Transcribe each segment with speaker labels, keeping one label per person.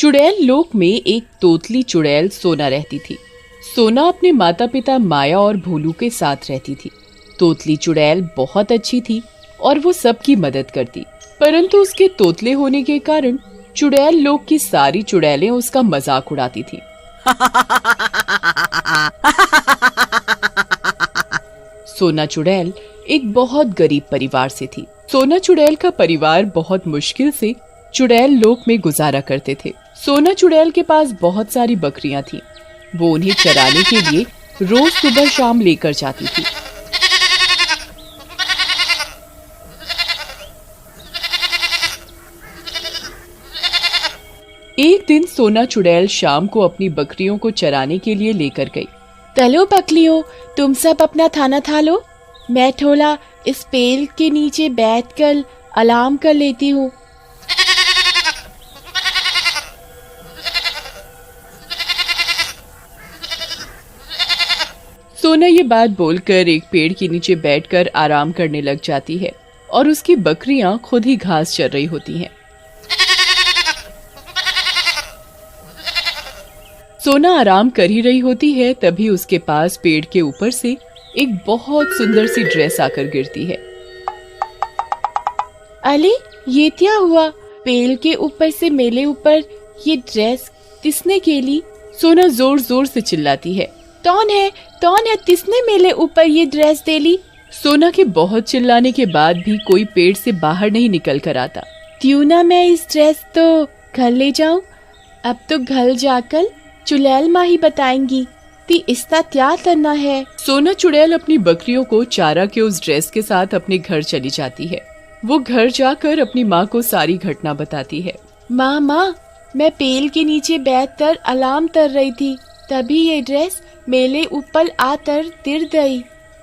Speaker 1: चुड़ैल लोक में एक तोतली चुड़ैल सोना रहती थी। सोना अपने माता पिता माया और भोलू के साथ रहती थी। तोतली चुड़ैल बहुत अच्छी थी और वो सबकी मदद करती, परंतु उसके तोतले होने के कारण चुड़ैल लोक की सारी चुड़ैलें उसका मजाक उड़ाती थी। सोना चुड़ैल एक बहुत गरीब परिवार से थी। सोना चुड़ैल का परिवार बहुत मुश्किल से चुड़ैल लोक में गुजारा करते थे। सोना चुड़ैल के पास बहुत सारी बकरियां थीं। वो उन्हें चराने के लिए रोज सुबह शाम लेकर जाती थी। एक दिन सोना चुड़ैल शाम को अपनी बकरियों को चराने के लिए लेकर गई।
Speaker 2: चलो बकरियों, तुम सब अपना खाना खा लो, मैं थोड़ा इस पेड़ के नीचे बैठकर आराम कर लेती हूँ।
Speaker 1: सोना ये बात बोलकर एक पेड़ के नीचे बैठकर आराम करने लग जाती है और उसकी बकरियां खुद ही घास चर रही होती हैं। सोना आराम कर ही रही होती है, तभी उसके पास पेड़ के ऊपर से एक बहुत सुंदर सी ड्रेस आकर गिरती है।
Speaker 2: अरे ये क्या हुआ? पेड़ के ऊपर से मेरे ऊपर ये ड्रेस किसने खेली?
Speaker 1: सोना जोर जोर से चिल्लाती है।
Speaker 2: कौन है किसने मेरे ऊपर ये ड्रेस दे ली?
Speaker 1: सोना के बहुत चिल्लाने के बाद भी कोई पेड़ से बाहर नहीं निकल कर आता।
Speaker 2: क्यों ना मैं इस ड्रेस तो घर ले जाऊं? अब तो घर जाकर चुड़ैल माँ ही बताएंगी कि इसका क्या करना है।
Speaker 1: सोना चुड़ैल अपनी बकरियों को चारा के उस ड्रेस के साथ अपने घर चली जाती है। वो घर जाकर अपनी माँ को सारी घटना बताती है।
Speaker 2: माँ, मैं पेड़ के नीचे बैठकर आराम कर रही थी, तभी ये ड्रेस मेरे ऊपर आकर गिर गई।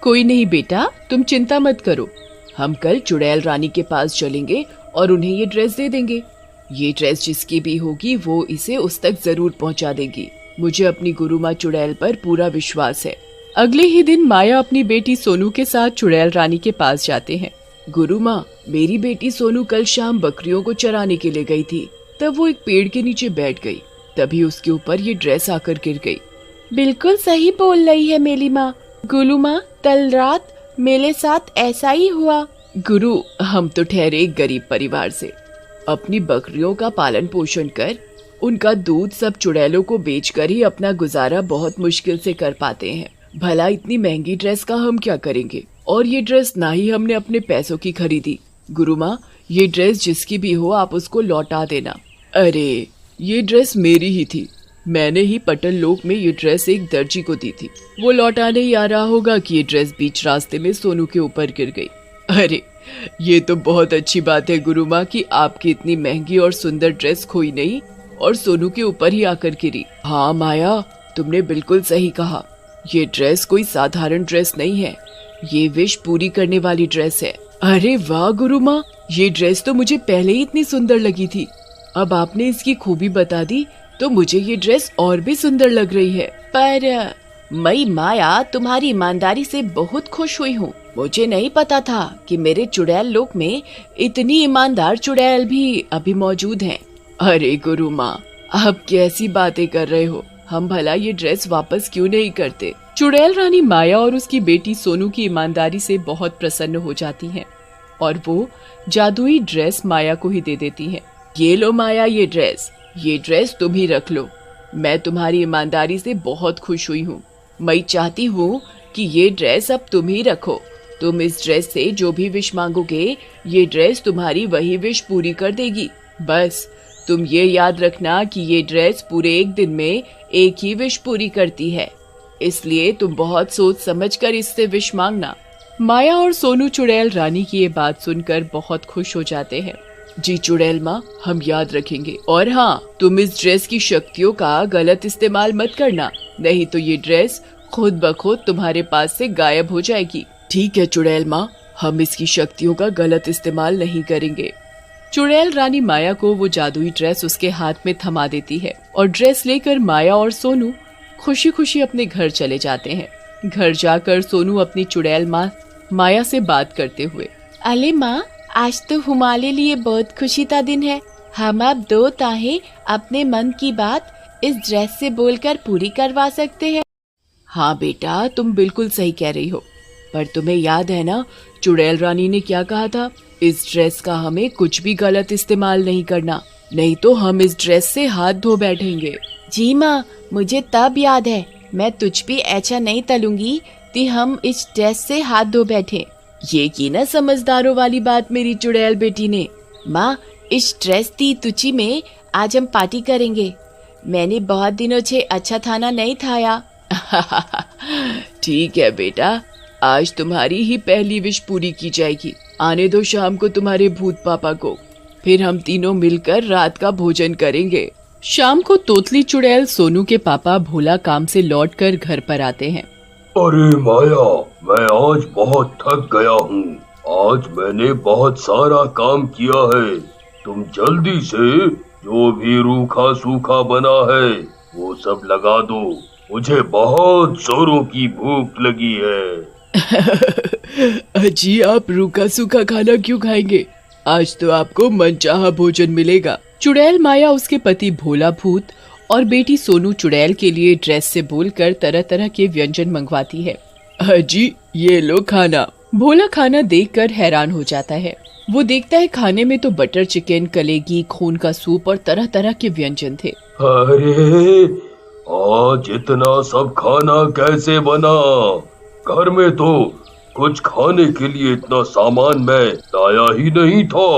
Speaker 1: कोई नहीं बेटा, तुम चिंता मत करो, हम कल चुड़ैल रानी के पास चलेंगे और उन्हें ये ड्रेस दे देंगे। ये ड्रेस जिसकी भी होगी वो इसे उस तक जरूर पहुंचा देगी। मुझे अपनी गुरु माँ चुड़ैल पर पूरा विश्वास है। अगले ही दिन माया अपनी बेटी सोनू के साथ चुड़ैल रानी के पास जाते हैं। गुरु माँ, मेरी बेटी सोनू कल शाम बकरियों को चराने के लिए गई थी, तब वो एक पेड़ के नीचे बैठ गई, तभी उसके ऊपर ये ड्रेस आकर गिर गई।
Speaker 2: बिल्कुल सही बोल रही है मेरी माँ। गुरु माँ, कल रात मेरे साथ ऐसा ही हुआ।
Speaker 1: गुरु, हम तो ठहरे एक गरीब परिवार से, अपनी बकरियों का पालन पोषण कर उनका दूध सब चुड़ैलों को बेचकर ही अपना गुजारा बहुत मुश्किल से कर पाते हैं। भला इतनी महंगी ड्रेस का हम क्या करेंगे? और ये ड्रेस ना ही हमने अपने पैसों की खरीदी। गुरु माँ, ये ड्रेस जिसकी भी हो आप उसको लौटा देना। अरे, ये ड्रेस मेरी ही थी, मैंने ही पटल लोक में ये ड्रेस एक दर्जी को दी थी। वो लौटाने ही आ रहा होगा कि ये ड्रेस बीच रास्ते में सोनू के ऊपर गिर गई। अरे, ये तो बहुत अच्छी बात है गुरु माँ कि आपकी इतनी महंगी और सुंदर ड्रेस खोई नहीं और सोनू के ऊपर ही आकर गिरी। हाँ माया, तुमने बिल्कुल सही कहा, ये ड्रेस कोई साधारण ड्रेस नहीं है, ये विश पूरी करने वाली ड्रेस है। अरे वाह गुरु माँ, ये ड्रेस तो मुझे पहले ही इतनी सुंदर लगी थी, अब आपने इसकी खूबी बता दी तो मुझे ये ड्रेस और भी सुंदर लग रही है।
Speaker 2: पर मैं माया तुम्हारी ईमानदारी से बहुत खुश हुई हूँ। मुझे नहीं पता था कि मेरे चुड़ैल लोक में इतनी ईमानदार चुड़ैल भी अभी मौजूद हैं।
Speaker 1: अरे गुरु माँ, आप कैसी बातें कर रहे हो, हम भला ये ड्रेस वापस क्यों नहीं करते? चुड़ैल रानी माया और उसकी बेटी सोनू की ईमानदारी से बहुत प्रसन्न हो जाती हैं और वो जादुई ड्रेस माया को ही दे देती हैं। ये लो माया, ये ड्रेस तुम ही रख लो। मैं तुम्हारी ईमानदारी से बहुत खुश हुई हूँ। मैं चाहती हूँ कि ये ड्रेस अब तुम ही रखो। तुम इस ड्रेस से जो भी विश मांगोगे, ये ड्रेस तुम्हारी वही विश पूरी कर देगी। बस तुम ये याद रखना कि ये ड्रेस पूरे एक दिन में एक ही विश पूरी करती है, इसलिए तुम बहुत सोच समझ कर इससे विश मांगना। माया और सोनू चुड़ैल रानी की ये बात सुनकर बहुत खुश हो जाते हैं। जी चुड़ैल माँ, हम याद रखेंगे। और हाँ, तुम इस ड्रेस की शक्तियों का गलत इस्तेमाल मत करना, नहीं तो ये ड्रेस खुद ब खुद तुम्हारे पास से गायब हो जाएगी। ठीक है चुड़ैल माँ, हम इसकी शक्तियों का गलत इस्तेमाल नहीं करेंगे। चुड़ैल रानी माया को वो जादुई ड्रेस उसके हाथ में थमा देती है और ड्रेस लेकर माया और सोनू खुशी खुशी अपने घर चले जाते हैं। घर जाकर सोनू अपनी चुड़ैल माँ माया से बात करते हुए,
Speaker 2: अरे माँ, आज तो हमारे लिए बहुत खुशी का दिन है। हम अब दो ताहें अपने मन की बात इस ड्रेस से बोलकर पूरी करवा सकते हैं।
Speaker 1: हाँ बेटा, तुम बिल्कुल सही कह रही हो। पर तुम्हें याद है ना चुड़ैल रानी ने क्या कहा था? इस ड्रेस का हमें कुछ भी गलत इस्तेमाल नहीं करना, नहीं तो हम इस ड्रेस से हाथ धो बैठेंगे।
Speaker 2: जी माँ, मुझे तब याद है। मैं तुझ भी ऐसा नहीं तलूंगी कि हम इस ड्रेस से हाथ धो बैठे।
Speaker 1: ये की ना समझदारों वाली बात मेरी चुड़ैल बेटी ने।
Speaker 2: माँ, इस ड्रेस ती तुची में आज हम पार्टी करेंगे। मैंने बहुत दिनों से अच्छा खाना नहीं खाया।
Speaker 1: ठीक है बेटा, आज तुम्हारी ही पहली विश पूरी की जाएगी। आने दो शाम को तुम्हारे भूत पापा को, फिर हम तीनों मिलकर रात का भोजन करेंगे। शाम को तोतली चुड़ैल सोनू के पापा भोला काम से लौटकर घर पर आते हैं।
Speaker 3: अरे माया, मैं आज बहुत थक गया हूँ। आज मैंने बहुत सारा काम किया है। तुम जल्दी से जो भी रूखा सूखा बना है वो सब लगा दो। मुझे बहुत जोरों की भूख लगी है।
Speaker 1: अजी, आप रूखा सूखा खाना क्यों खाएंगे? आज तो आपको मनचाहा भोजन मिलेगा। चुड़ैल माया उसके पति भोला भूत और बेटी सोनू चुड़ैल के लिए ड्रेस से बोलकर तरह तरह के व्यंजन मंगवाती है। अजी, ये लो खाना। भोला खाना देखकर हैरान हो जाता है। वो देखता है खाने में तो बटर चिकन, कलेगी, खून का सूप और तरह तरह के व्यंजन थे।
Speaker 3: अरे, आज इतना सब खाना कैसे बना? घर में तो कुछ खाने के लिए इतना सामान मैं लाया ही नहीं था।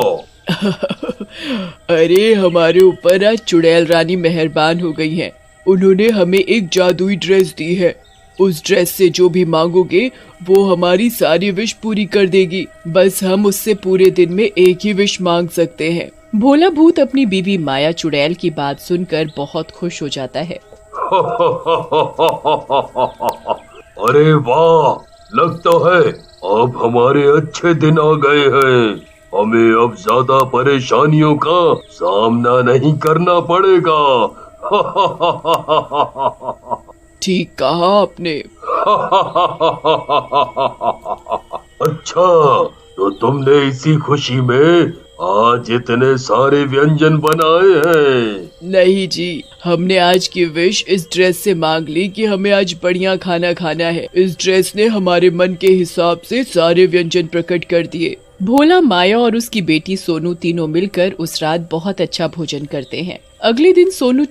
Speaker 1: अरे, हमारे ऊपर आज चुड़ैल रानी मेहरबान हो गई हैं। उन्होंने हमें एक जादुई ड्रेस दी है। उस ड्रेस से जो भी मांगोगे वो हमारी सारी विश पूरी कर देगी। बस हम उससे पूरे दिन में एक ही विश मांग सकते हैं। भोला भूत अपनी बीवी माया चुड़ैल की बात सुनकर बहुत खुश हो जाता है।
Speaker 3: अरे वाह, लगता है अब हमारे अच्छे दिन आ गए हैं। हमें अब ज्यादा परेशानियों का सामना नहीं करना पड़ेगा।
Speaker 1: ठीक कहा आपने।
Speaker 3: अच्छा, तो तुमने इसी खुशी में आज इतने सारे व्यंजन बनाए हैं?
Speaker 1: नहीं जी, हमने आज की विश इस ड्रेस से मांग ली कि हमें आज बढ़िया खाना खाना है। इस ड्रेस ने हमारे मन के हिसाब से सारे व्यंजन प्रकट कर दिए। भोला, माया और उसकी बेटी सोनू तीनों मिलकर उस रात बहुत अच्छा भोजन करते हैं। अगले दिन सोनू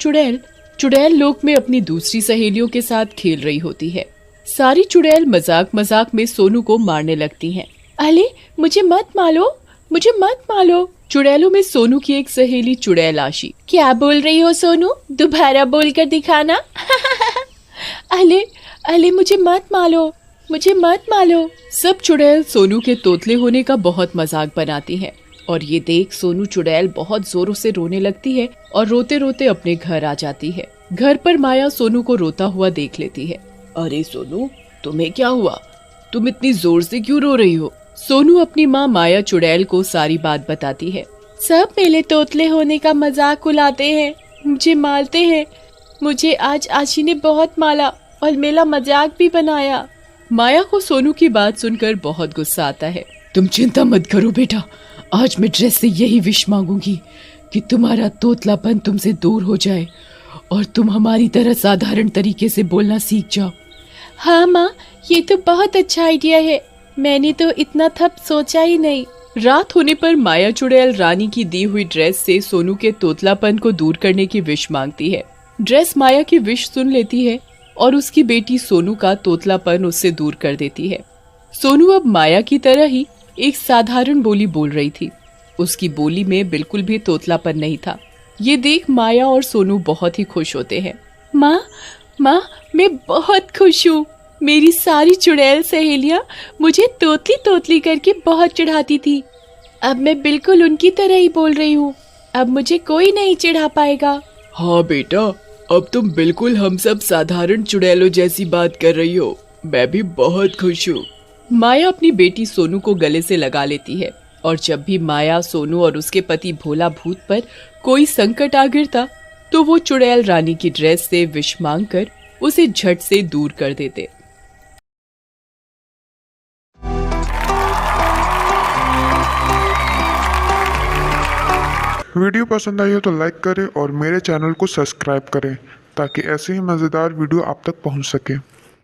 Speaker 1: चुड़ैल लोक में अपनी दूसरी सहेलियों के साथ खेल रही होती है। सारी चुड़ैल मजाक मजाक में सोनू को मारने लगती हैं।
Speaker 2: अले, मुझे मत मारो, मुझे मत मारो।
Speaker 1: चुड़ैलों में सोनू की एक सहेली चुड़ैल आशी।
Speaker 2: क्या बोल रही हो सोनू? दोबारा बोल कर दिखाना। अले अले, मुझे मत मारो, मुझे मत मारो।
Speaker 1: सब चुड़ैल सोनू के तोतले होने का बहुत मजाक बनाती हैं और ये देख सोनू चुड़ैल बहुत जोरों से रोने लगती है और रोते रोते अपने घर आ जाती है। घर पर माया सोनू को रोता हुआ देख लेती है। अरे सोनू, तुम्हें क्या हुआ? तुम इतनी जोर से क्यों रो रही हो? सोनू अपनी माँ माया चुड़ैल को सारी बात बताती है।
Speaker 2: सब मेरे तोतले होने का मजाक उड़ाते हैं, मुझे मारते हैं। मुझे आज आशी ने बहुत मारा और मेरा मजाक भी बनाया।
Speaker 1: माया को सोनू की बात सुनकर बहुत गुस्सा आता है। तुम चिंता मत करो बेटा, आज मैं ड्रेस से यही विश मांगूंगी कि तुम्हारा तोतलापन तुमसे दूर हो जाए और तुम हमारी तरह साधारण तरीके से बोलना सीख जाओ।
Speaker 2: हाँ माँ, ये तो बहुत अच्छा आइडिया है। मैंने तो इतना थप सोचा ही नहीं।
Speaker 1: रात होने पर माया चुड़ैल रानी की दी हुई ड्रेस से सोनू के तोतलापन को दूर करने की विश मांगती है। ड्रेस माया की विश सुन लेती है और उसकी बेटी सोनू का तोतलापन उससे दूर कर देती है। सोनू अब माया की तरह ही एक साधारण बोली बोल रही थी। उसकी बोली में बिल्कुल भी तोतलापन नहीं था। ये देख माया और सोनू बहुत ही खुश होते हैं।
Speaker 2: माँ, मैं बहुत खुश हूँ। मेरी सारी चुड़ैल सहेलियाँ मुझे तोतली तोतली करके बहुत चिढ़ाती थी। अब मैं बिल्कुल उनकी तरह ही बोल रही हूँ। अब मुझे कोई नहीं चिढ़ा पाएगा।
Speaker 1: हाँ बेटा, अब तुम बिल्कुल हम सब साधारण चुड़ैलों जैसी बात कर रही हो। मैं भी बहुत खुश हूँ। माया अपनी बेटी सोनू को गले से लगा लेती है और जब भी माया, सोनू और उसके पति भोला भूत पर कोई संकट आ गिरता तो वो चुड़ैल रानी की ड्रेस से विश मांगकर उसे झट से दूर कर देते।
Speaker 4: वीडियो पसंद आई हो तो लाइक करें और मेरे चैनल को सब्सक्राइब करें ताकि ऐसे ही मज़ेदार वीडियो आप तक पहुंच सके।